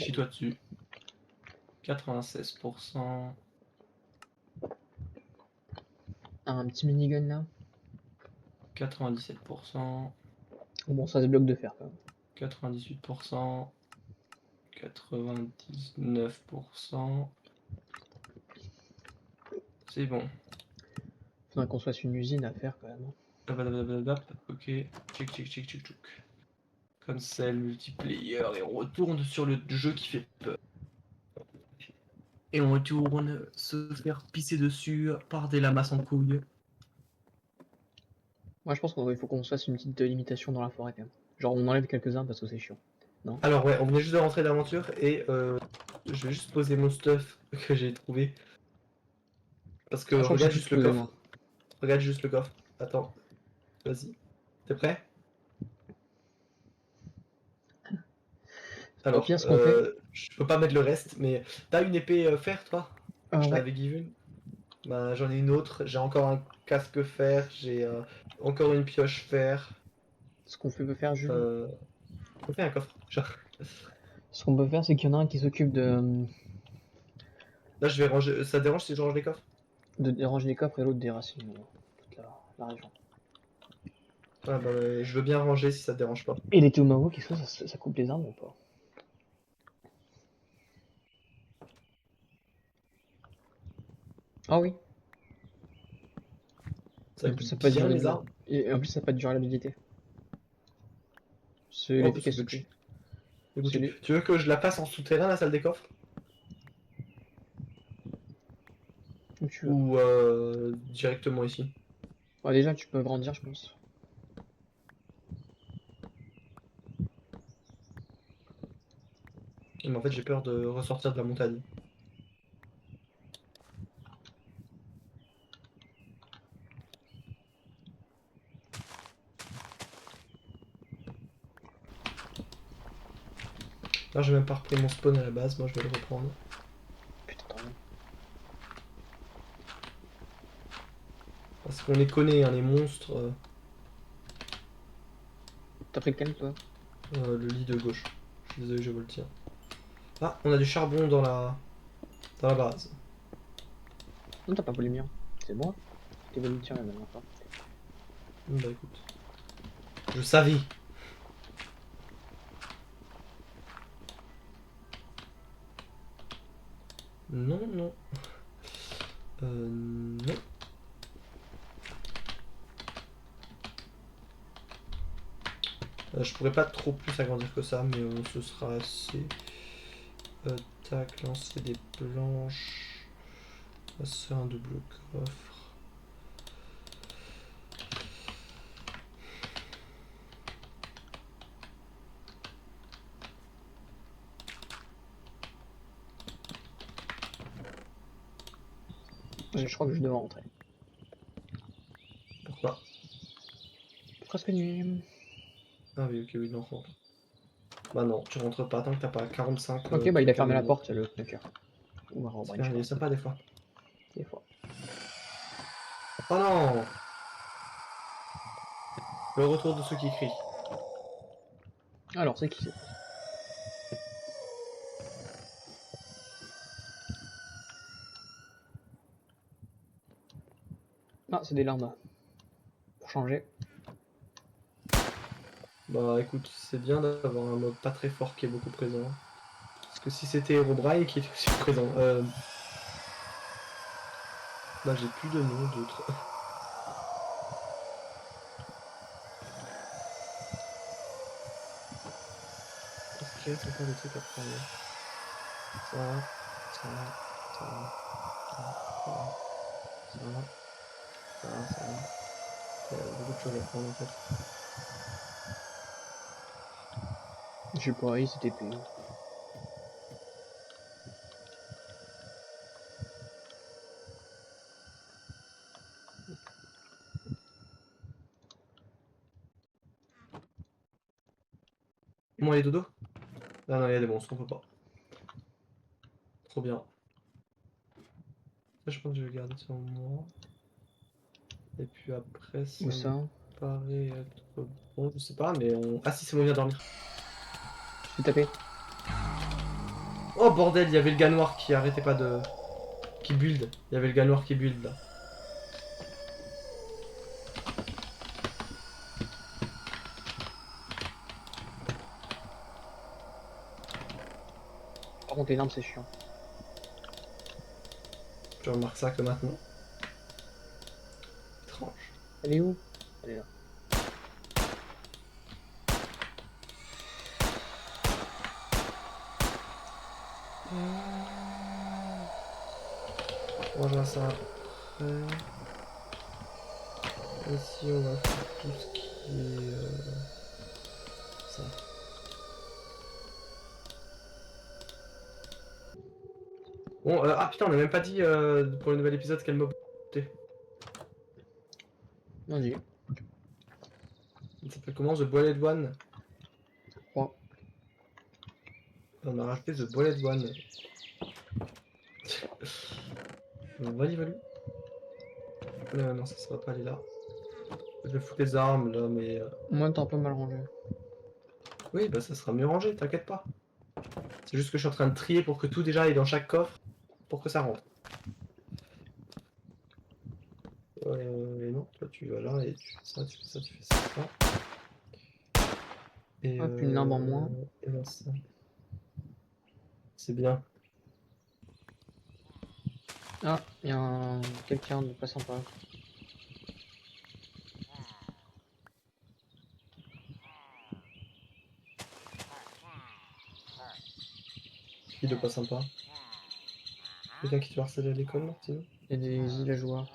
Chie-toi dessus. 96%. Un petit minigun là. 97%. Bon, ça se bloque de fer quand même. 98%. 99%. C'est bon. Faudrait qu'on se fasse une usine à faire quand même. Ok. Tchic tchic tchic tchic tchic. Comme ça, le multiplayer. Et on retourne sur le jeu qui fait peur. Et on retourne se faire pisser dessus par des lamas en couille. Moi je pense qu'il faut qu'on se fasse une petite limitation dans la forêt quand même. Genre on enlève quelques-uns parce que c'est chiant. Non? Alors ouais, on venait juste de rentrer d'aventure et je vais juste poser mon stuff que j'ai trouvé. Parce que Ah, je crois que regarde j'ai juste tout le posé coffre. moi. Regarde juste le coffre. Attends, vas-y. T'es prêt? Au Alors, pire ce qu'on fait. je peux pas mettre le reste, mais t'as une épée fer, toi? Je Ouais. t'avais given. Bah, j'en ai une autre. J'ai encore un casque fer. J'ai encore une pioche fer. Ce qu'on peut faire Jules. On fait un coffre. Genre, Ce qu'on peut faire c'est qu'il y en a un qui s'occupe là, je vais ranger. Ça te dérange si je range les coffres? de déranger les coffres et l'autre des racines. Toute la région. Ah, bah, je veux bien ranger si ça te dérange pas. Et les tomahawks, est-ce que ça coupe les armes ou pas? Ah oui. Ça Et en plus coupe ça peut bien durer les de... arbres. Et en plus ça n'a pas de durabilité. C'est Oh, bah, ça peut l'efficacité. Écoute, C'est les... tu veux que je la fasse en souterrain, la salle des coffres? Où tu veux. Ou directement ici? Ouais, déjà tu peux grandir je pense. Mais en fait, j'ai peur de ressortir de la montagne. Là, j'ai même pas repris mon spawn à la base, moi je vais le reprendre. Putain t'as raison. Parce qu'on les connaît, hein, les monstres. T'as pris lequel toi? Le lit de gauche. Je suis désolé, je vous le tire. Ah, on a du charbon dans la base. Non t'as pas volé le mien. C'est moi qui t'ai volé le tien la dernière fois. Bah écoute. Je savais. Non, non. Non. Je pourrais pas trop plus agrandir que ça, mais ce sera assez. Tac, lancer des planches. C'est un double coffre. Je crois que je devais rentrer. Pourquoi? Presque nuit. Ah oui, ok, oui, non, rentre. Bah non, tu rentres pas tant que t'as pas 45 Ok bah il a trucs à fermé la donner. porte le knocker. Ou un C'est Robin, bien, je sais il est pas. sympa des fois. Des fois. Oh non! Le retour de ceux qui crient. Alors c'est qui c'est? Ah c'est des larmes. Pour changer. Bah écoute, c'est bien d'avoir un mode pas très fort qui est beaucoup présent. Parce que si c'était Herobrine qui était aussi présent. Bah j'ai plus de noms d'autres. Est-ce qu'il reste encore des trucs à prendre? Ça, ça, ça, ça, ça, ça. Il y a beaucoup de choses à prendre en fait. Je sais pas, il s'était payé. Bon, allez, dodo? Ah non, il y a des monstres, on peut pas. Trop bien. Ça, je pense que je vais garder sur moi. Et puis après, ça Où me ça? paraît être bon, je sais pas, mais on. Ah si, c'est bon, il vient dormir. Je t'ai tapé. Oh bordel, il y avait le gars noir qui arrêtait pas de... Qui build. Il y avait le gars noir qui build là. Par contre, les armes, c'est chiant. Je remarque ça que maintenant. Étrange. Elle est où? Elle est là. On verra ça après. Ici on va faire tout ce qui est... ça. Bon, ah putain, on a même pas dit pour le nouvel épisode quel mob c'était. Vas-y. Il s'appelle comment? The Boiled One. 3. On a rajouté The Boiled One. Vali Valou. Non, ça va pas aller là. Je vais foutre les armes là, mais... Moi, t'es un peu mal rangé. Oui, bah ça sera mieux rangé, t'inquiète pas. C'est juste que je suis en train de trier pour que tout déjà est dans chaque coffre, pour que ça rentre. Et non, toi tu vas là et tu fais ça, tu fais ça, tu fais ça. Et Hop, une lampe en moins. et là, ça. C'est bien. Ah, il y a quelqu'un de pas sympa. Qui de pas sympa. Quelqu'un qui te harcèle à l'école, Martine. Il y a des villageois.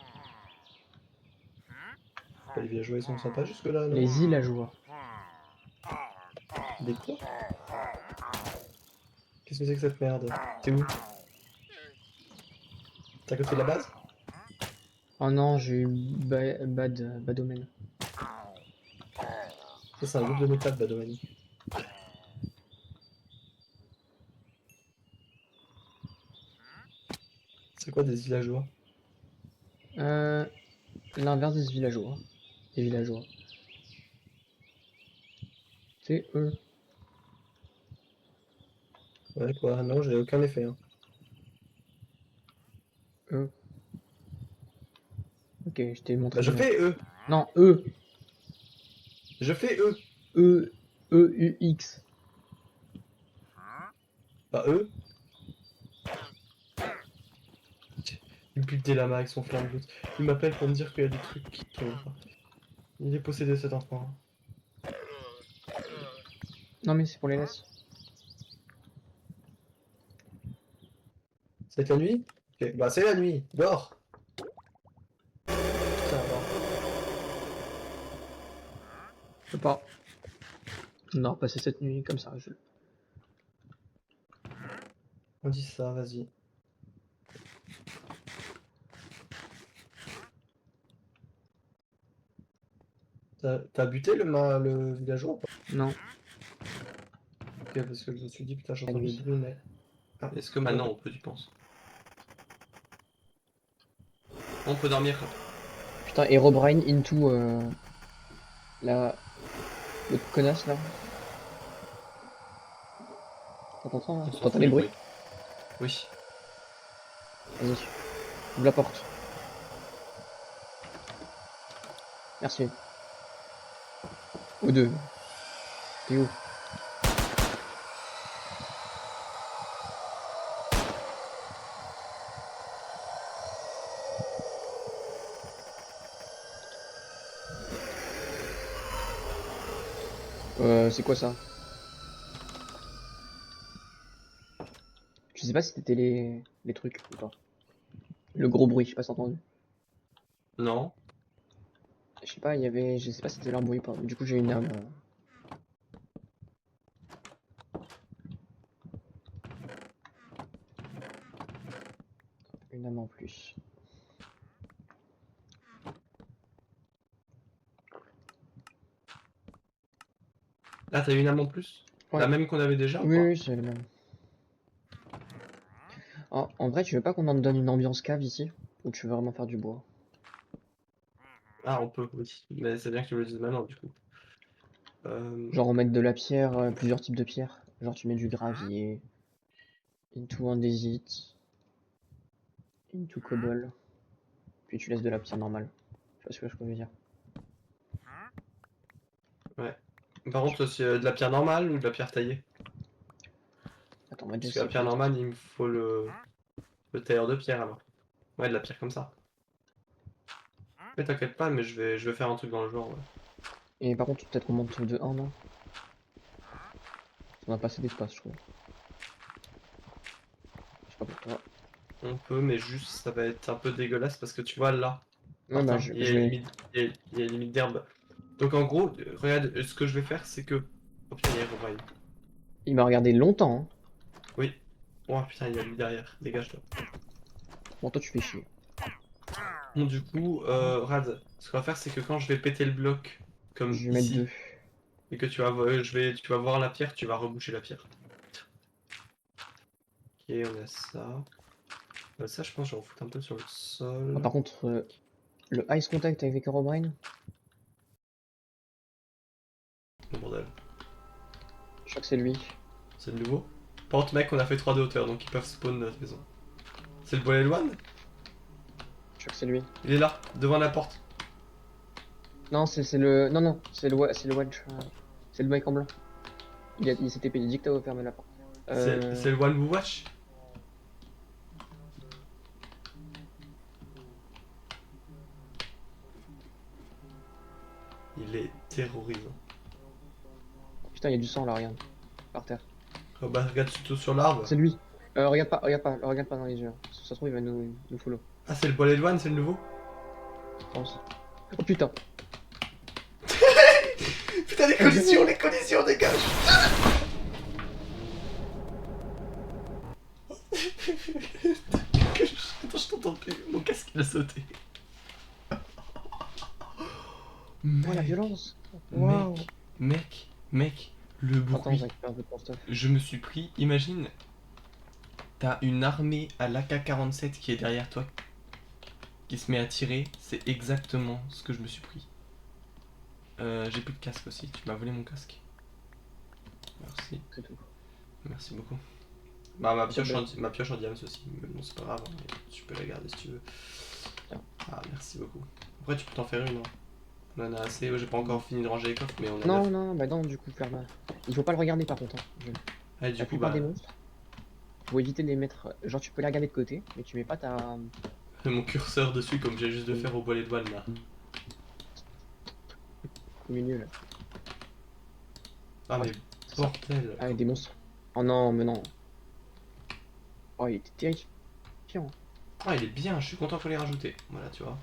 Bah, les villageois ils sont sympas jusque là, non? Les villageois. Des quoi? Qu'est-ce que c'est que cette merde? T'es où? T'es à côté de la base? Oh non, j'ai eu bad omen. Ça c'est un groupe de métal, Badoen. C'est quoi des villageois? L'inverse des villageois. Des villageois. C'est eux. Ouais quoi, non j'ai aucun effet. Hein. Eux. Ok, je t'ai montré. Bah je une map. fais eux! Non, eux. Je fais eux! E. E-U-X. Bah eux! Il pue des lamas avec son flingue l'autre. Il m'appelle pour me dire qu'il y a des trucs qui sont... Il est possédé cet enfant. Non, mais c'est pour les laisses. C'est la nuit? Ok, bah c'est la nuit, dors! Ça va. Je peux pas. Non, passer cette nuit comme ça. On dit ça, vas-y. T'as buté le villageois ou pas? Non. Ok, parce que je me suis dit, putain, La j'entends des nuit. bruits, mais... Ah, Est-ce que maintenant on peut, tu penses? On peut dormir. Putain, Herobrine into la... le connasse là. T'entends On s'en T'entends fout les du bruits? Oui. Vas-y. Ouvre la porte. Merci. Ou deux. T'es où? C'est quoi ça? Je sais pas si c'était les trucs ou pas. Le gros bruit, je sais pas si t'as entendu. Non. Je sais pas, il y avait. Je sais pas si c'était leur bruit ou pas. Du coup, j'ai une âme. Une âme en plus. Là, t'as une âme en plus? Ouais. La même qu'on avait déjà ou Oui, pas? oui, c'est le même. Ah, en vrai, tu veux pas qu'on en donne une ambiance cave ici? Ou tu veux vraiment faire du bois? Ah, on peut, oui. Mais c'est bien que tu me le dises maintenant, du coup. Genre, on met de la pierre, plusieurs types de pierres. Genre, tu mets du gravier. Into andésite. Into cobble. Puis tu laisses de la pierre normale. Tu vois ce que je veux dire. Ouais. Par contre, c'est de la pierre normale ou de la pierre taillée? Attends, on va déjà Parce que la essayer pierre peut-être. normale, il me faut le tailleur de pierre alors. Ouais, de la pierre comme ça. Mais t'inquiète pas, mais je vais faire un truc dans le genre, ouais. Et par contre, peut-être qu'on monte de 1, non? On a pas assez d'espace, je trouve. Je sais pas pour toi. On peut, mais juste, ça va être un peu dégueulasse parce que tu vois, là, Ouais, bah, Martin, je il y a une vais. limite, il y a une limite d'herbe. Donc en gros, regarde, ce que je vais faire, c'est que... Oh putain, il y a Herobrine. Il m'a regardé longtemps, hein. Oui. Oh putain, il y a lui derrière. Dégage-toi. Bon, toi, tu fais chier. Bon, du coup, Rad, ce qu'on va faire, c'est que quand je vais péter le bloc, comme Je vais mettre 2. ici, et que tu vas voir la pierre, tu vas reboucher la pierre. Ok, on a ça. Ça, je pense que je vais en foutre un peu sur le Ah, sol. par contre, le Ice Contact avec Herobrine, Oh, bordel. je crois que c'est lui. C'est le nouveau. Par contre, mec, on a fait 3 de hauteur, donc ils peuvent spawn notre maison. C'est le Boiler One? Je crois que c'est lui. Il est là, devant la porte. Non, c'est le. Non, non, c'est le Wedge. C'est le mec en blanc. Il s'était payé. Il dit que t'as fermé la porte. C'est le One Who Watch? Il est terrorisant. Putain, il y a du sang là, regarde. Par terre. Oh bah regarde surtout sur l'arbre. C'est lui. Regarde pas dans les yeux. Ça se trouve, il va nous follow. Ah, c'est le Boiler One, c'est le nouveau? Je pense. Oh putain. Putain, les collisions, dégage. Attends, je t'entends plus. Mon casque il a sauté. Oh la Mec, violence. Waouh. mec, le Attends, je bruit. récupère un peu de ton stuff. Je me suis pris, imagine, t'as une armée à l'AK-47 qui est derrière toi, qui se met à tirer, c'est exactement ce que je me suis pris. J'ai plus de casque aussi, tu m'as volé mon casque. Merci, C'est tout. merci beaucoup. Bah ma pioche, Pas ma pioche en diams aussi, mais bon c'est pas grave, hein, tu peux la garder si tu veux. Tiens. Ah merci beaucoup. Après tu peux t'en faire une, hein. On en a assez, ouais, j'ai pas encore fini de ranger les coffres, mais on en a... Non, non, bah non, du coup, Fermat. Il faut pas le regarder par contre. Hein. Allez, du La coup plupart bah, des monstres, faut éviter de les mettre. Genre, tu peux les regarder de côté, mais tu mets pas ta. mon curseur dessus comme j'ai juste de faire au bois de douane là. Au milieu là. Ah mais C'est ça. bordel. Ah, des monstres. Oh non, mais non. Oh, il était terrifiant. Ah il est bien, je suis content qu'on l'ait rajouté. Voilà tu vois.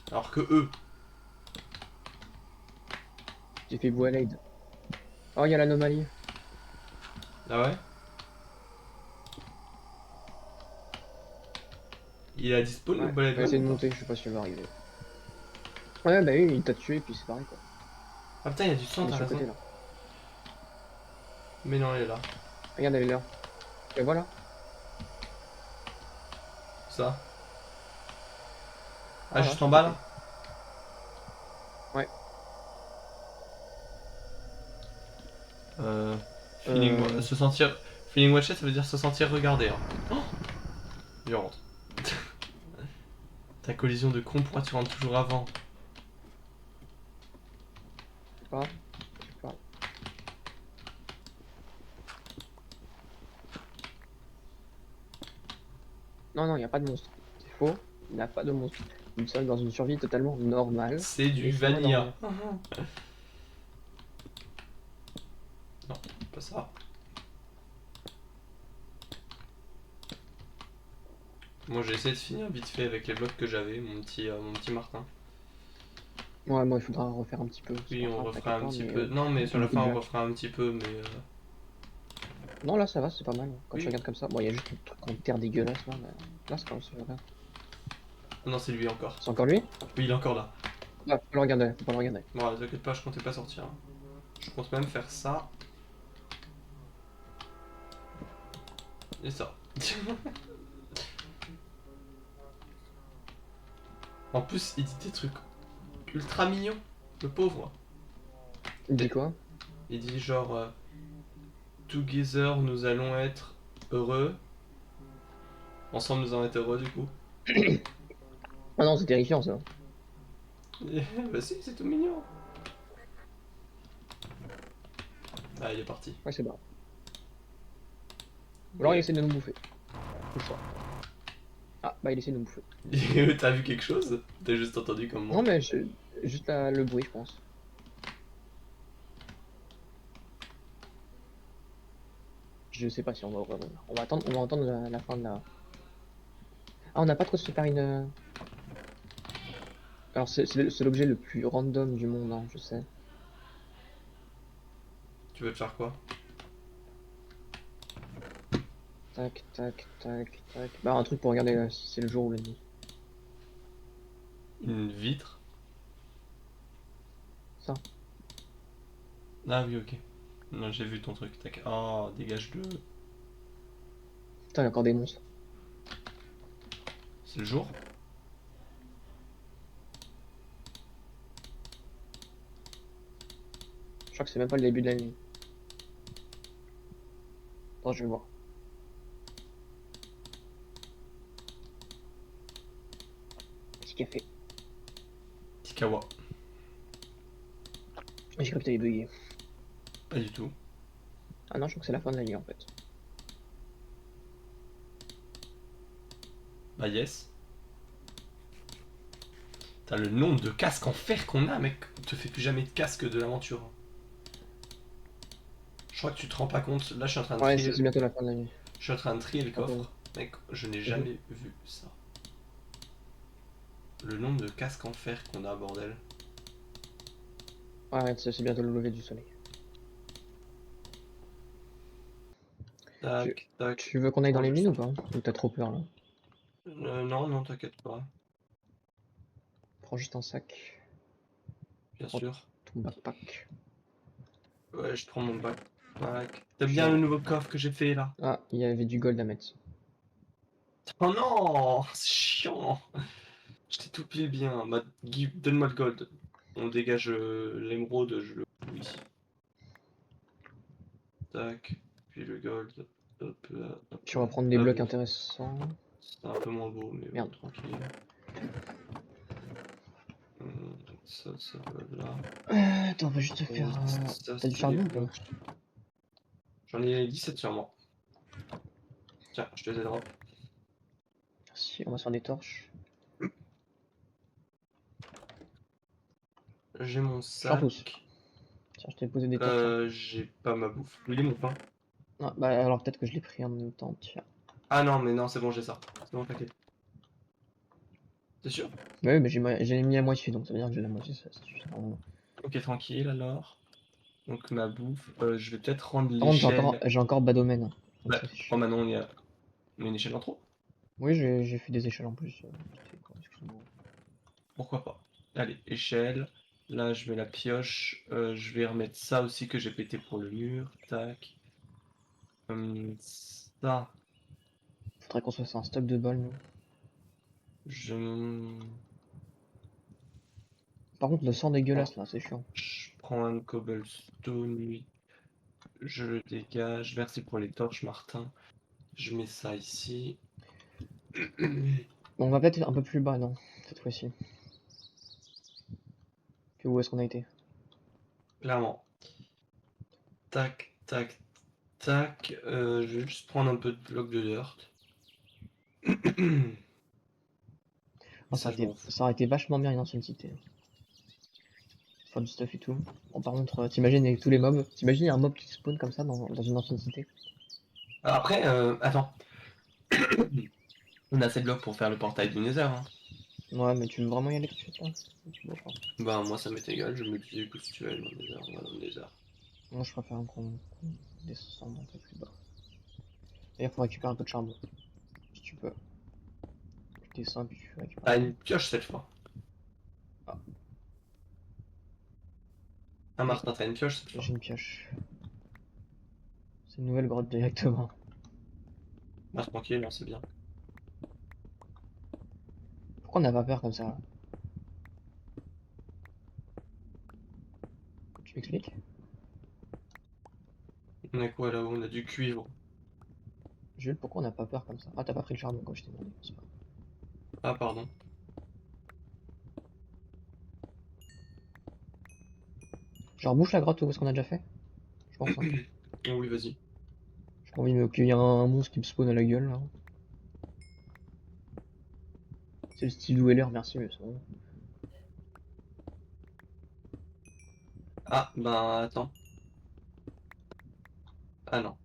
Alors que eux, J'ai fait Boilade. Oh, il y a l'anomalie. ah ouais. Il a dispo le Ouais, bois de on va essayer douane de ou pas? monter, je sais pas si elle va arriver. Ouais, bah oui, il t'a tué, puis c'est pareil quoi. Ah putain il y a du sang, Il est t'as sur le côté raison. là. Mais non elle est là. Regarde, elle est là. Et voilà. Ça. Ah Voilà, juste sur en le bas côté. là. Ouais. Se sentir... Feeling watched ça veut dire se sentir regardé. Hein. Oh, violente. Ta collision de con, pourquoi tu rentres toujours avant? C'est pas grave. C'est pas grave. Non, non, il n'y a pas de monstre. C'est faux. Il n'y a pas de monstre. Nous sommes dans une survie totalement normale. C'est du Laissez-moi vanilla. dormir. Non, pas ça. Moi j'ai essayé de finir vite fait avec les blocs que j'avais, mon petit Martin. Ouais, moi, il faudra refaire un petit peu. C'est Oui, pas on grave, refera t'inquiète un pas, petit mais, peu. Non, mais sur la beaucoup fin de on lag. refera un petit peu, mais... Non, là, ça va, c'est pas mal. Quand Oui. tu regardes comme ça, bon, il y a juste un truc en terre dégueulasse là, mais là, c'est quand même ça va bien. Ah non, c'est lui encore. C'est encore lui? Oui, il est encore là. Ouais, faut pas le regarder, faut pas le regarder. Bon, t'inquiète pas, je comptais pas sortir. Hein. Je compte même faire ça. Et ça. En plus, il dit des trucs ultra mignons. Le pauvre. Il dit quoi? Il dit genre... Together, nous allons être heureux. Ensemble, nous allons être heureux du coup. Ah non, c'est terrifiant ça. Bah si, c'est tout mignon. Ah, il est parti. Ouais, c'est barré. Ou alors il essaie de nous bouffer. Faut le choix. Ah, bah il essaie de nous bouffer. T'as vu quelque chose? T'as juste entendu comme moi. Non, mais juste le bruit, je pense. Je sais pas si on va ouvrir. On va attendre la fin de la. Ah, on n'a pas trop se faire une. Alors, c'est l'objet le plus random du monde, hein, je sais. Tu veux te faire quoi? Tac, tac, tac, tac. Bah, un truc pour regarder si c'est le jour ou la nuit. Une vitre? Ça. Ah oui, ok. Non, j'ai vu ton truc. Tac. Oh, dégage de. Putain, il y a encore des monstres. C'est le jour? Je crois que c'est même pas le début de la nuit. Attends, je vais voir. Petit café. Petit kawa. J'ai cru que t'avais bugué. Pas du tout. Ah non, je crois que c'est la fin de la nuit en fait. Bah yes. T'as le nombre de casques en fer qu'on a, mec. On te fait plus jamais de casque de l'aventure. Je crois que tu te rends pas compte. Là, je suis en train de Ouais, trier. c'est bientôt la fin de la nuit. Je suis en train de trier le Un peu. coffre. Mec, je n'ai jamais vu ça. Le nombre de casques en fer qu'on a, bordel. Ouais, c'est bientôt le lever du soleil. Tac, tac. Tu veux qu'on aille dans les mines ou pas? Ou t'as trop peur là? Non, non, t'inquiète pas. Prends juste un sac. Bien Prends sûr. ton backpack. Ouais, je prends mon backpack. T'aimes bien Genre. le nouveau coffre que j'ai fait là? Ah, il y avait du gold à mettre. Oh non, c'est chiant. Je t'ai tout pile bien. Bah, donne-moi le gold. On dégage l'émeraude, je le fous ici. Tac, puis le gold. Hop là, hop Tu vas là. prendre des Ah blocs bon, intéressants. c'est un peu moins beau, mais bon, Merde. tranquille. Ça va là. Attends, on va juste faire. Ça, T'as du c'est les charbon ou pas? blocs. J'en ai 17 sur moi. Tiens, je te les drop. Si, on va se faire des torches. J'ai mon Je t'en pousse. sac. Tiens, je t'ai posé des torches. Hein. J'ai pas ma bouffe. Il est mon pain. Ah, bah alors peut-être que je l'ai pris en même temps. Tiens. Ah non, mais non, c'est bon, j'ai ça. C'est bon, t'inquiète. T'es sûr? Bah oui, mais j'ai mis à moitié donc ça veut dire que j'ai la moitié, ça suffit. Normalement. Ok, tranquille alors. Donc ma bouffe, je vais peut-être rendre Par contre, l'échelle. j'ai encore bas domaine. Hein. Donc Bah, ça c'est oh chiant. Manon, on a une échelle en trop. Oui, j'ai fait des échelles en plus. Excuse-moi. Pourquoi pas? Allez, échelle. Là, je mets la pioche. Je vais remettre ça aussi que j'ai pété pour le mur. Tac. Ça, Faudrait qu'on se fasse un stock de balles, nous. je... Par contre, le sang dégueulasse là, c'est chiant. je prends un cobblestone, oui. Je le dégage. Merci pour les torches, Martin. Je mets ça ici. Bon, on va peut-être un peu plus bas, non, cette fois-ci. Que où est-ce qu'on a été? Clairement. Tac, tac, tac. Je vais juste prendre un peu de bloc de dirt. Oh, Ça, je m'en fous. ça aurait été vachement bien une ancienne cité. Faire du stuff et tout. Bon, par contre, t'imagines avec tous les mobs. T'imagines il y a un mob qui spawn comme ça dans une ancienne cité. Après, attends. On a assez de blocs pour faire le portail du Nether. Hein. Ouais, mais tu veux vraiment y aller tout de suite là? Tu veux pas. Bah, moi, ça m'est égal. Je me disais que si tu veux aller dans le Nether, on va dans le Nether. Moi, je préfère qu'on descende un peu plus bas. D'ailleurs, faut récupérer un peu de charbon. Si tu peux. Tu descends et puis tu récupères. Ah, une pioche cette fois. Ah, Ah, oui, Martin, t'as une pioche cette fois. j'ai une pioche. C'est une nouvelle grotte directement. Bah, tranquille, non, c'est bien. Pourquoi on n'a pas peur comme ça là? Tu m'expliques? On a quoi là-haut? On a du cuivre. Jules, pourquoi on n'a pas peur comme ça? Ah, t'as pas pris le charbon quand je t'ai demandé. C'est pas grave. Ah, pardon. Genre, bouge la grotte ou ce qu'on a déjà fait? Je pense, hein. Oh oui, vas-y. J'ai pas envie qu'il y ait un monstre qui me spawn à la gueule, là. C'est le style Dweller, merci, mais c'est bon. Ah, ben attends. Ah non,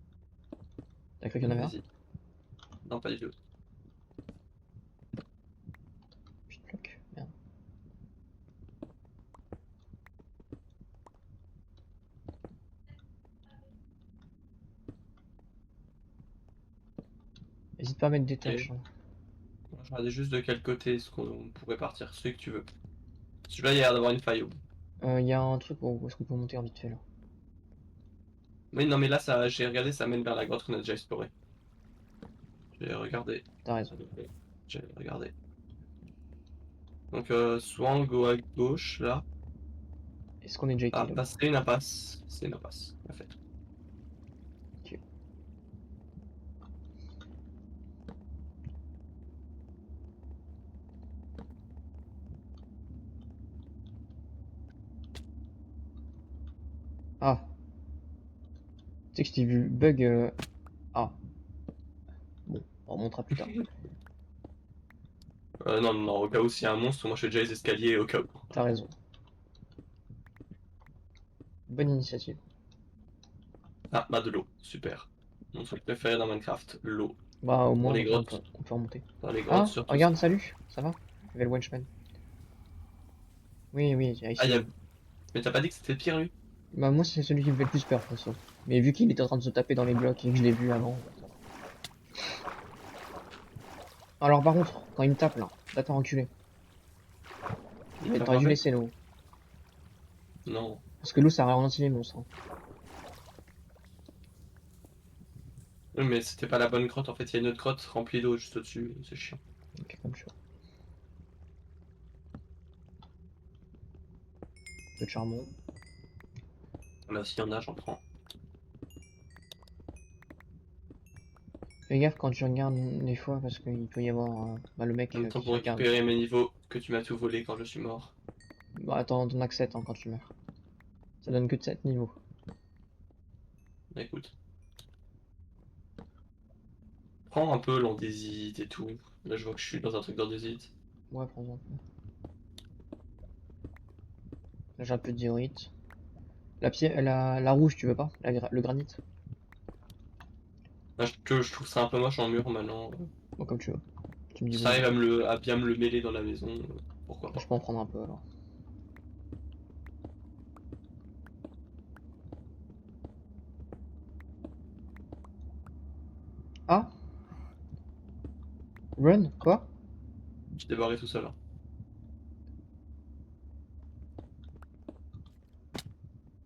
T'as cru qu'il y en avait un? vas-y. Non, pas du tout. Putain, bloc. Merde. Hésite pas à mettre des Ok. tâches, hein. Je regardais juste de quel côté est-ce qu'on pourrait partir, celui que tu veux. Celui-là, il y a l'air d'avoir une faille au bout. Y a un truc où est-ce qu'on peut monter en vite fait, là? Oui, non, mais là, ça, j'ai regardé, ça mène vers la grotte qu'on a déjà explorée. J'ai regardé. T'as raison. J'ai regardé. Donc, soit on go à gauche, là. Est-ce qu'on est déjà été Ah, là-bas? bah, c'est une impasse. C'est une impasse, en fait. Ok. Ah. Tu sais que je t'ai vu bug. Ah. Bon, on remontera plus tard. Non, non, non, au cas où s'il y a un monstre, moi je fais déjà les escaliers au cas où. T'as raison. Bonne initiative. Ah, bah de l'eau, super. Mon truc préféré dans Minecraft, l'eau. Bah, au Dans moins, les comme ça, grottes. on peut remonter. Dans les grottes, Ah, surtout. regarde, salut, ça va? Vel Wenchman. Oui, oui, Ah, ici. mais t'as pas dit que c'était pire, lui? Bah, moi, c'est celui qui me fait le plus peur, de toute façon. Mais vu qu'il était en train de se taper dans les blocs et que je l'ai vu avant. Alors, par contre, quand il me tape là, va t'en reculer. Il t'a T'aurais pas dû fait? laisser l'eau. Non. Parce que l'eau, ça ralentit les monstres, hein. Oui, mais c'était pas la bonne grotte, en fait, il y a une autre grotte remplie d'eau juste au-dessus, c'est chiant. Ok, comme chaud. Peu de charbon. Là, s'il y en a, j'en prends. Fais gaffe quand tu regardes des fois, parce qu'il peut y avoir bah, le En mec même temps, qui pour regarde. récupérer mes niveaux que tu m'as tout volé quand je suis mort. Bah, attends, t'en as que 7 hein, quand tu meurs. Ça donne que de 7 niveaux. Écoute. Prends un peu l'andésite et tout. Là, je vois que je suis dans un truc d'andésite. Ouais, prends-en un peu. Là, j'ai un peu de diorite. La rouge, tu veux pas? Le granit? Là, je trouve ça un peu moche en mur maintenant. Bon, comme tu veux. Tu me dis Si bon, bah, t'arrives à bien me le mêler dans la maison, pourquoi je pas. peux en prendre un peu alors. Ah? Run? Quoi? Je t'ai barré tout seul, hein.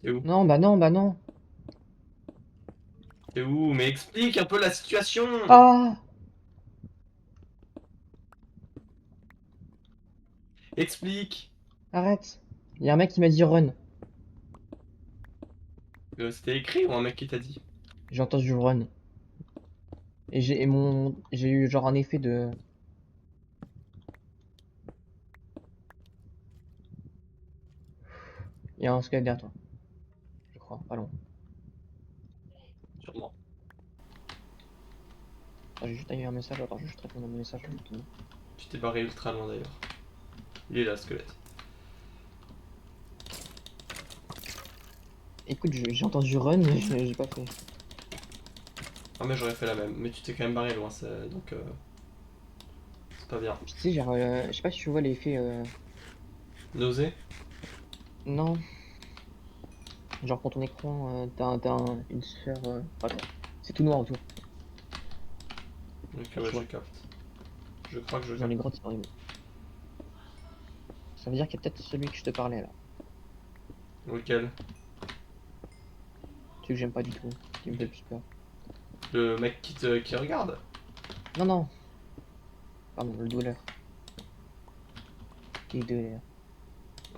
T'es où? Non, bah non, bah non. T'es où? Mais explique un peu la situation! Ah! Explique! Arrête. Il y a un mec qui m'a dit run. C'était écrit ou un mec qui t'a dit? J'ai entendu run. J'ai eu genre un effet de. Il y a un squelette derrière toi. Je crois, pas loin. Sûrement. Attends, j'ai juste eu un message, attends, je vais juste répondre à mon message. Tu t'es barré ultra loin d'ailleurs. Il est là, squelette. Écoute, j'ai entendu run, mais j'ai pas fait. Ah, mais j'aurais fait la même. Mais tu t'es quand même barré loin, donc c'est pas bien. Puis tu sais, genre, je sais pas si tu vois l'effet. Nausée? Non. Genre, quand ton écran, une sphère. Attends, c'est tout noir autour. Ok, Là, ouais, tu je vois. capte. Je crois que je Dans les capte. grottes, c'est horrible. Ça veut dire qu'il y a peut-être celui que je te parlais là. Lequel? Celui que j'aime pas du tout, qui me fait le plus peur. Le mec qui regarde? Non, non. Pardon, le douleur. Qui est douleur.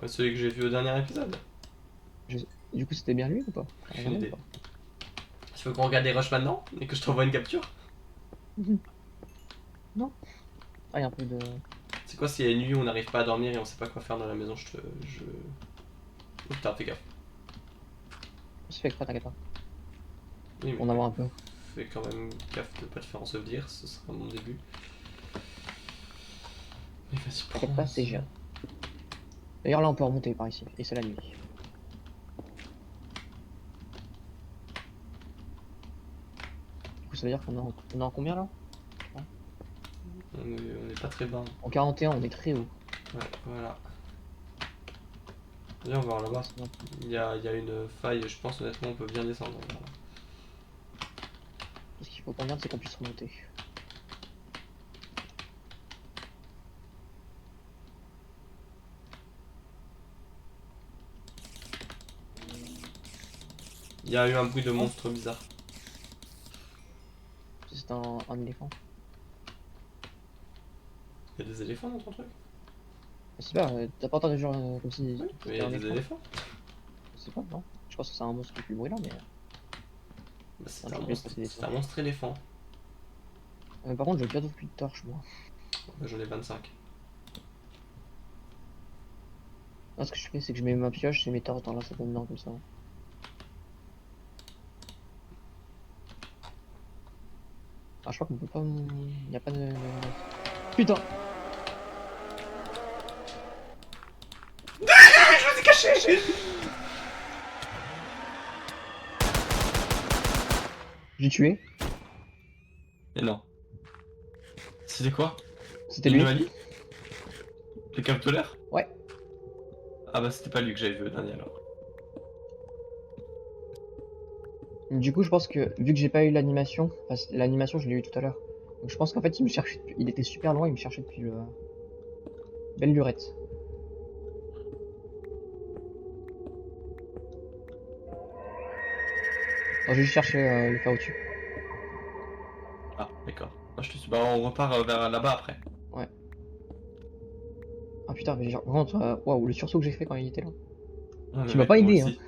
Ouais, celui que j'ai vu au dernier épisode. Du coup, c'était bien lui ou pas? Aucune Vraiment ou idée. pas? Tu veux qu'on regarde les rushs maintenant et que je t'envoie une capture? Non. Ah, il y a un peu de... C'est quoi s'il y a une nuit où on n'arrive pas à dormir et on sait pas quoi faire dans la maison? Oh putain, fais gaffe. C'est fait exprès, t'inquiète pas. Oui, mais On en voit un peu. fais quand même gaffe de pas te faire ensevelir, ce sera mon début. Mais vas-y, T'inquiète pas, c'est géré. D'ailleurs, là, on peut remonter par ici. Et c'est la nuit. Du coup, ça veut dire qu'on est en combien, là? On est pas très bas. En 41, on est très haut. Ouais, voilà. Viens voir là-bas. Il y a une faille, je pense honnêtement on peut bien descendre. Voilà. Ce qu'il faut qu'on regarde, c'est qu'on puisse remonter. Il y a eu un bruit de monstre bizarre. C'est un éléphant. Il y a des éléphants dans ton truc? Je sais pas, t'as pas entendu genre comme si... Oui, mais il y a des éléphants. Je sais pas, non. Je pense que c'est un monstre qui est plus bruyant, mais... Bah, c'est Non, un je vais monstre, passer des c'est un monstre éléphant. Par contre, j'ai bientôt plus de torches, moi. Bah, j'en ai 25. Là, ce que je fais, c'est que je mets ma pioche et mes torches dans la salle dedans, comme ça. Ah, je crois qu'on peut pas... Il y a pas de... Putain! Je me suis caché! J'ai tué. Et non. C'était quoi? C'était Une lui. anomalie? Le captolaire? Ouais. Ah bah c'était pas lui que j'avais vu au dernier alors. Du coup, je pense que, vu que j'ai pas eu l'animation, enfin, l'animation, je l'ai eu tout à l'heure. Donc je pense qu'en fait, il me cherchait, il était super loin, il me cherchait depuis le... Belle lurette. Attends, je vais juste chercher le faire au-dessus. Ah d'accord. Moi, je te suis. Bah on repart vers là-bas après. Ouais. Ah putain, mais genre, vraiment, waouh, le sursaut que j'ai fait quand il était là. Ouais, Tu mais m'as pas mec, moi aidé, hein. aussi.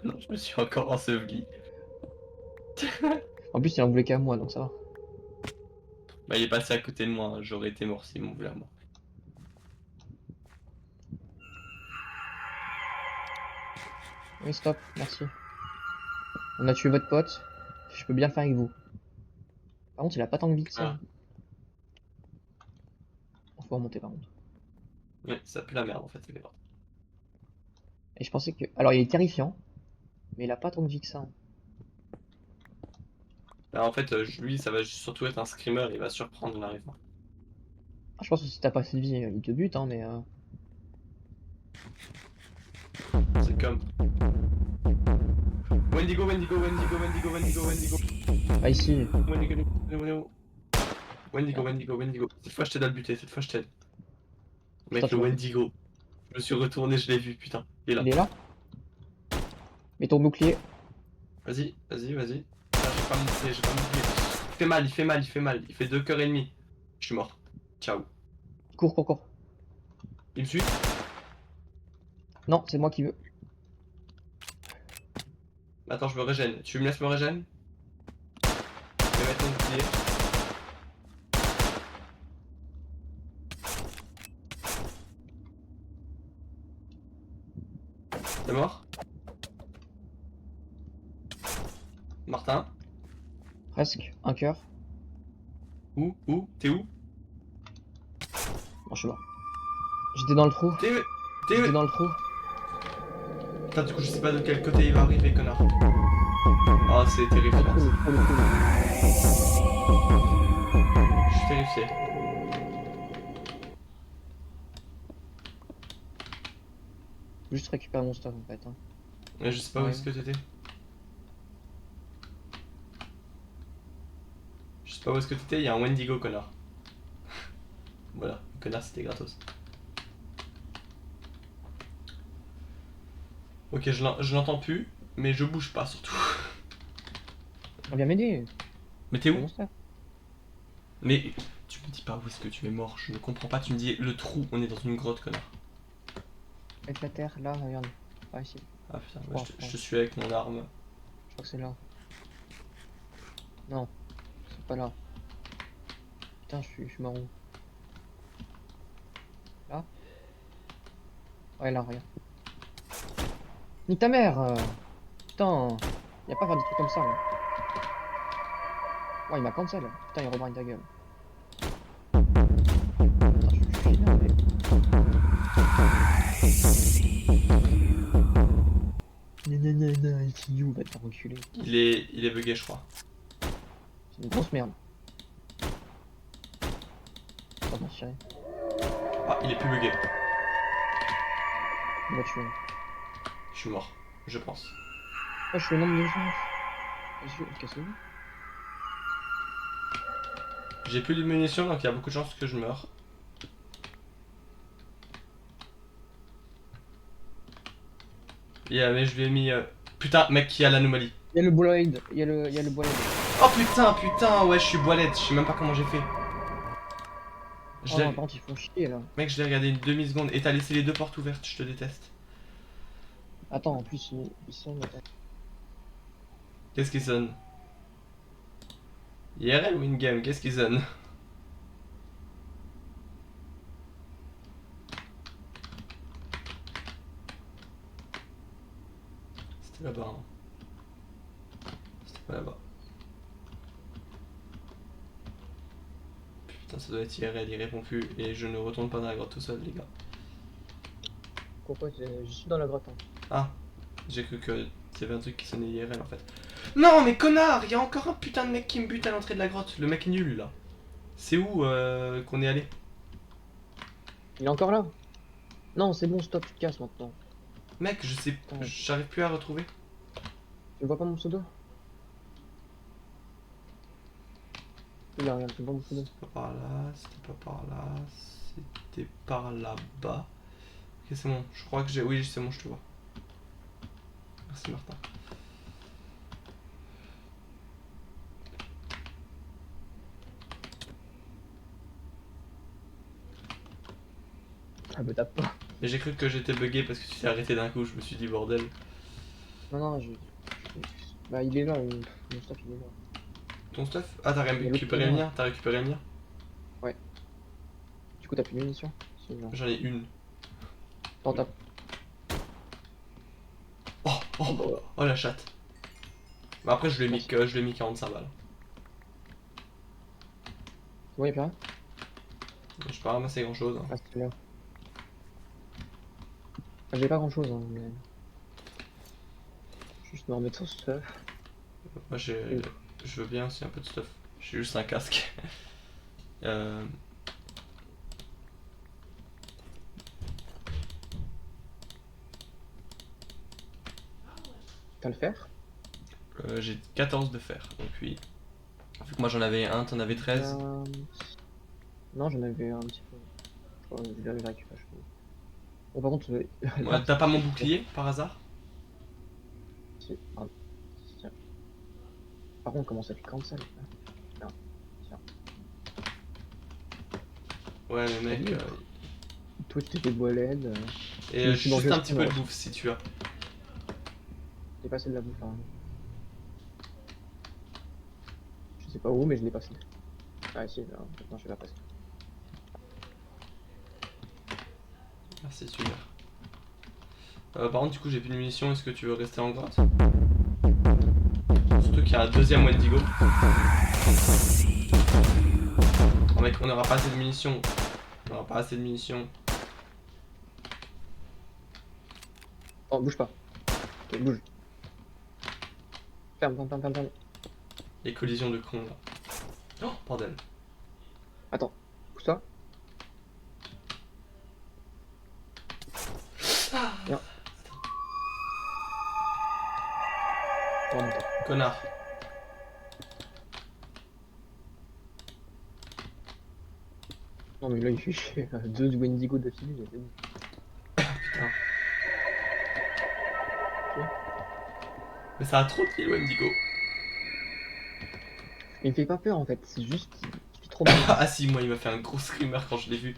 Non, je me suis encore enseveli. En plus, il en voulait qu'à moi, donc ça va. Bah il est passé à côté de moi, hein. J'aurais été mort s'il m'en voulait à moi. Oui, stop, merci. On a tué votre pote. Je peux bien le faire avec vous. Par contre, il a pas tant de vie que ça. Ah. On faut remonter par contre. Ouais, ça pue la merde en fait, c'est vrai. Et je pensais que... Alors, il est terrifiant. Mais il a pas tant de vie que ça. Bah, en fait, lui, ça va surtout être un screamer, il va surprendre l'arrivée. Ah, je pense que si t'as pas assez de vie, il te bute, hein, mais... C'est comme. Wendigo, Wendigo, Wendigo, Wendigo, Wendigo, Wendigo. Ah, ici. Wendigo, Wendigo. Wendigo, Wendigo, Wendigo. Cette fois, je t'aide à le buter, cette fois, je t'aide. Putain, Mec, le tu vois. Wendigo. Je me suis retourné, je l'ai vu, putain. Il est là. Il est là. Mets ton bouclier. Vas-y, vas-y, vas-y. Ah, j'ai pas mon j'ai pas mon bouclier. Il fait mal, il fait mal, il fait mal. Il fait 2 cœurs et demi. Je suis mort. Ciao. Cours, cours, cours. Il me suit? Non, c'est moi qui veux. Attends, je me régène. Tu me laisses me régène? Je vais mettre mon bouclier. T'es mort? Martin? Presque. Un cœur. Où? Où? T'es où? Bon, je suis mort. J'étais dans le trou. T'es où? T'es J'étais où? dans le trou. Putain, du coup, je sais pas de quel côté il va arriver, connard. Oh, c'est terrifiant. Cool, cool, cool. Je suis terrifié. Juste récupérer mon stock en fait. Hein. Mais je sais pas où Ouais. est-ce que t'étais. Je sais pas où est-ce que t'étais, il y a un Wendigo, connard. Voilà, connard, c'était gratos. Ok, je l'entends plus, mais je bouge pas surtout. On vient m'aider. Mais t'es où? Mon stock. Mais tu me dis pas où est-ce que tu es mort, je ne comprends pas, tu me dis le trou, on est dans une grotte, connard. Avec la terre, là, regarde. Par ici. Ah putain, Oh, je te suis avec mon arme. Je crois crois que c'est là. Non, c'est pas là. Putain, je suis marron. Là? Ouais, là, regarde. Nique ta mère Putain, y a pas à faire des trucs comme ça, là. Ouais, il m'a cancel. Putain, il rebraille ta gueule. Putain, je suis énervé. Nanana, it's you, va te faire enculer. Il est bugué, je crois. C'est une grosse merde. Ça m'a tiré. Ah, il est plus bugué. On va tuer. Je suis mort, je pense. Oh, je suis au nombre de gens. Vas-y, cassez-vous. J'ai plus de munitions, donc il y a beaucoup de chances que je meure. Mais je lui ai mis... Putain, mec, qui a l'anomalie. Il y a le boiled, il y a le boiled. Oh putain, ouais, je suis boilette, je sais même pas comment j'ai fait. Je Oh l'ai- non, par contre, ils font chier là. Mec, je l'ai regardé une demi-seconde et t'as laissé les deux portes ouvertes, je te déteste. Attends, en plus, ils sont. Qu'est-ce qui sonne? IRL ou in-game, qu'est-ce qui sonne? C'était là-bas, hein. C'était pas là-bas. Putain, ça doit être IRL, il répond plus et je ne retourne pas dans la grotte tout seul, les gars. Pourquoi je suis dans la grotte. Hein. Ah, j'ai cru que y avait un truc qui sonnait IRL en fait. Non, mais connard, il y a encore un putain de mec qui me bute à l'entrée de la grotte, le mec nul là. C'est où qu'on est allé? Il est encore là? Non, c'est bon, stop, tu te casses maintenant. Mec, je sais, Attends. j'arrive plus à retrouver. Tu vois pas mon pseudo? Là, regarde, tu vois mon pseudo. C'était pas par là, c'était pas par là, c'était par là-bas. Ok, c'est bon, je crois que j'ai... Oui, c'est bon, je te vois. Merci Martin. Ah, me tape pas. Et j'ai cru que j'étais bugué parce que tu t'es arrêté d'un coup, je me suis dit bordel. Non, non, Bah, il est là, mon stuff, il est là. Ton stuff? Ah, t'as Il y a l'autre récupéré le qui est là. mien? T'as récupéré le mien? Du coup, t'as plus de munitions? C'est genre. J'en ai une. T'en tapes. Oh, oh, Oh, bah, oh, oh la chatte. Bah après, je lui ai mis, Merci. je lui ai mis 45 balles. Ouais, y'a plus rien? Je peux pas ramasser grand chose. Hein. Ah, c'est là. Ah, j'ai pas grand chose, hein, mais. Juste me remettre sur ce stuff. Moi, je veux bien aussi un peu de stuff. J'ai juste un casque. euh... T'as le fer? j'ai 14 de fer. Donc oui. Vu que moi j'en avais un, t'en avais 13. Non, j'en avais un petit peu. Je crois que je le récupérer. Bon, par contre, Ouais, t'as pas mon bouclier par hasard? Si, ah, tiens. Par contre, comment ça fait comme ça là? Tiens, tiens. Ouais, mais mec. Salut. Toi, tu t'es fait boiled. Et je me suis mangé juste un aussi, petit peu de ouais. bouffe si tu as. J'ai passé de la bouffe. Hein. Je sais pas où, mais je l'ai passé. Ah, si, là, maintenant je vais la passer. Merci, super. Par contre, du coup, j'ai plus de munitions. Est-ce que tu veux rester en grotte? Surtout qu'il y a un deuxième Wendigo. Oh mec, on n'aura pas assez de munitions. On n'aura pas assez de munitions. Oh, bouge pas. Ok, bouge. Ferme, ferme, ferme, ferme, ferme. Les collisions de cons là. Oh, bordel. Attends, bouge ça. Viens. On va monter. Connard. Non, mais là, il fait chier. Deux Wendigo d'affilée, c'est bon. Putain. Mais ça a trop de kills, Wendigo. Il me fait pas peur en fait, c'est juste qu'il fait trop mal. Ah si, moi il m'a fait un gros screamer quand je l'ai vu.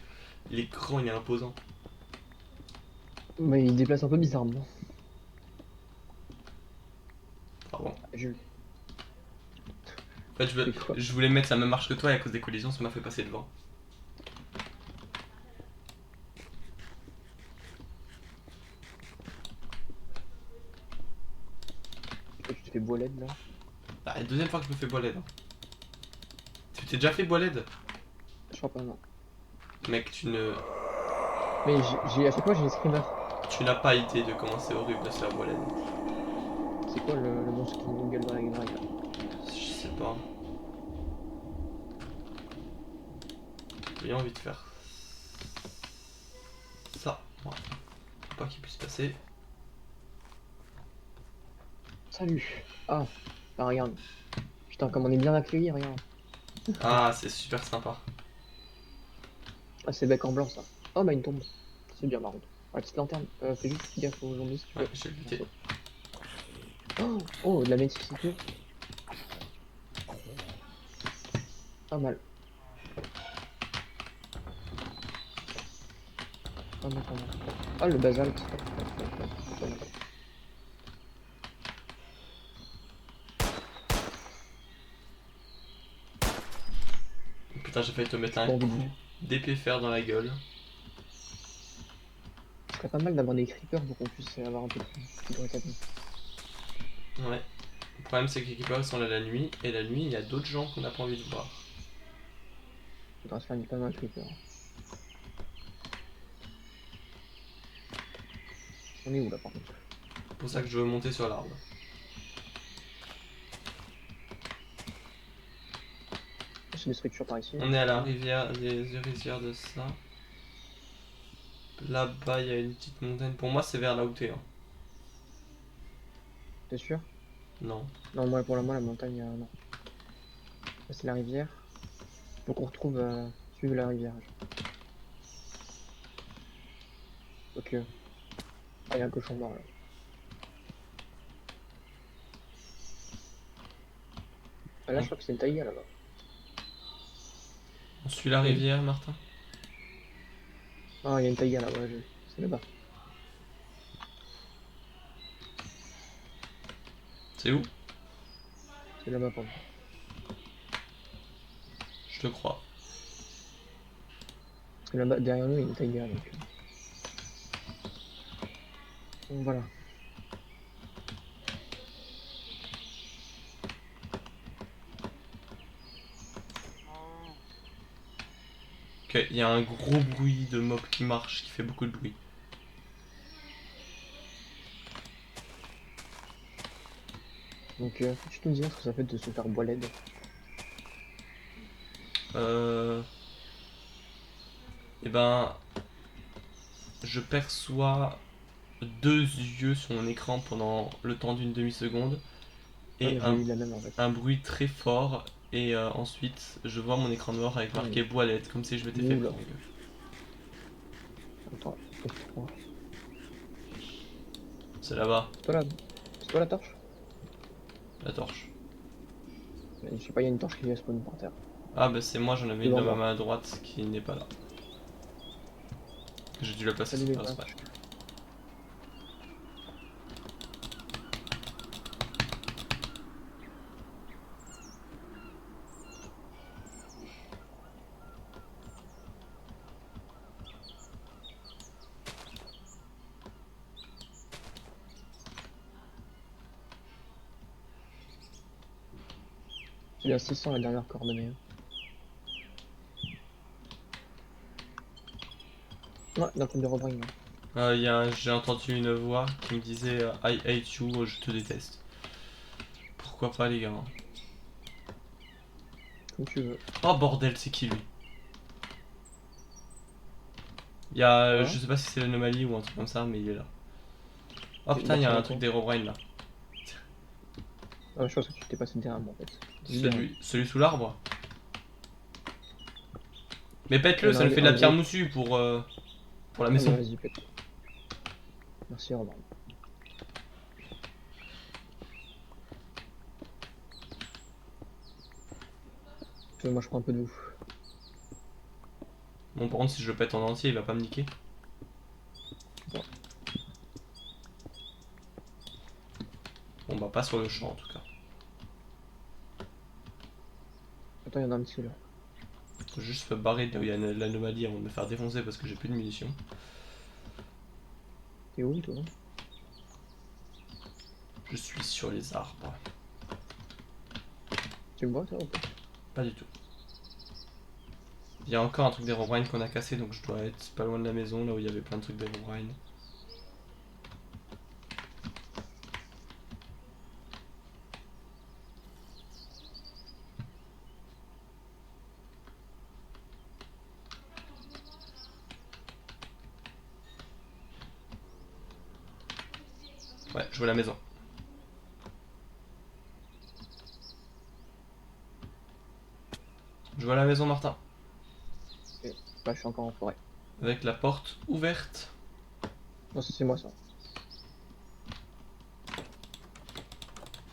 Il est grand, il est imposant. Mais il se déplace un peu bizarrement. Pardon. Jules. En fait, C'est quoi? je voulais mettre la même marche que toi et à cause des collisions, ça m'a fait passer devant. Toi, tu te fais bois LED là. Bah, la deuxième fois que je me fais bois LED. Hein. Tu t'es déjà fait bois LED? Je crois pas, non. Mec, Mais à chaque fois, j'ai les screamers. tu n'as pas idée de comment c'est horrible de se faire bois LED. C'est quoi le monstre qui nous gueule dans la drague là? Je sais pas. J'ai envie de faire ça. Voilà. Faut pas qu'il puisse passer. Salut. Ah, bah regarde. Putain, comme on est bien accueillis, regarde. Ah, c'est super sympa. Ah, c'est bec en blanc ça. Oh, bah une tombe. C'est bien, par contre. Ah, petite lanterne. Fais juste gaffe aux zombies si tu Ouais, peux. j'ai lutté. Oh, oh, de la médicité. Pas mal. Pas mal, pas mal. Ah, le basalte. Pas mal. Putain, j'ai failli te mettre un Bon, coup d'épée fer dans la gueule. Ce serait pas mal d'avoir des creepers pour qu'on puisse avoir un peu plus de rétabli. Ouais. Le problème, c'est que les creepers sont là la nuit, et la nuit, il y a d'autres gens qu'on n'a pas envie de voir. Faudra se faire pas mal de creepers. On est où là par contre? C'est pour ça que je veux monter sur l'arbre. C'est des structures par ici. On est à la rivière, des rivières de ça. Là-bas, il y a une petite montagne. Pour moi, c'est vers là où t'es. Hein. T'es sûr? Non. Non, moi pour moi la montagne, non. Ça, c'est la rivière. Faut qu'on retrouve, suivre la rivière. Ok. Ah, il y a un cochon mort là. Ah, là, je crois que c'est une taïga là-bas. On suit la rivière, Martin? Ah, il y a une taïga là-bas, j'ai vu. C'est là-bas. C'est où? C'est là-bas pour moi. Je te crois. Parce que là-bas, derrière nous, il y a une taïga donc. Donc voilà. Ok, il y a un gros bruit de mob qui marche, qui fait beaucoup de bruit. Donc, peux-tu nous dire ce que ça fait de se faire bois LED? Eh ben, je perçois 2 yeux sur mon écran pendant le temps d'une demi-seconde et Ouais, j'ai eu la même en fait. un bruit très fort et ensuite je vois mon écran noir avec marqué bois LED comme si je m'étais fait Oula. prendre. Attends, excuse-moi. C'est là-bas, C'est toi la torche? la torche. Je sais pas, il y a une torche qui vient spawn par terre. Ah bah c'est moi, j'en avais une Devant dans ma moi. main à droite qui n'est pas là. J'ai dû la placer Salut les sur gars. le smash. J'ai eu à 600 la dernière coordonnée. Ouais, dans le de Robrain là. J'ai entendu une voix qui me disait I hate you, je te déteste. Pourquoi pas les gars? Comme tu veux. Oh bordel, c'est qui lui? Il y a, Voilà. je sais pas si c'est l'anomalie ou un truc comme ça, mais il est là. Oh C'est putain, il y a un d'accord. truc d'Herobrine là. Ah, je pense que tu t'es passé derrière moi en fait. Celui sous l'arbre. Mais pète-le, Non, ça nous fait de la un pierre gros- moussue pour la Ah, maison. vas-y, pète. Merci Robrain. Moi je prends un peu de vous. Bon, par contre, si je le pète en entier, il va pas me niquer. Bon. Bon, bah, pas sur le champ en tout cas. Attends, il y en a un petit là. Faut juste me barrer de là où il y a l'anomalie avant de me faire défoncer parce que j'ai plus de munitions. T'es où toi? Je suis sur les arbres. Tu me vois toi ou pas? Pas du tout. Il y a encore un truc d'Herobrine qu'on a cassé donc je dois être pas loin de la maison là où il y avait plein de trucs d'Herobrine. Ouais, je vois la maison. Je vois la maison, Martin. Ok. Bah, je suis encore en forêt. Avec la porte ouverte. Non, ça, c'est moi ça.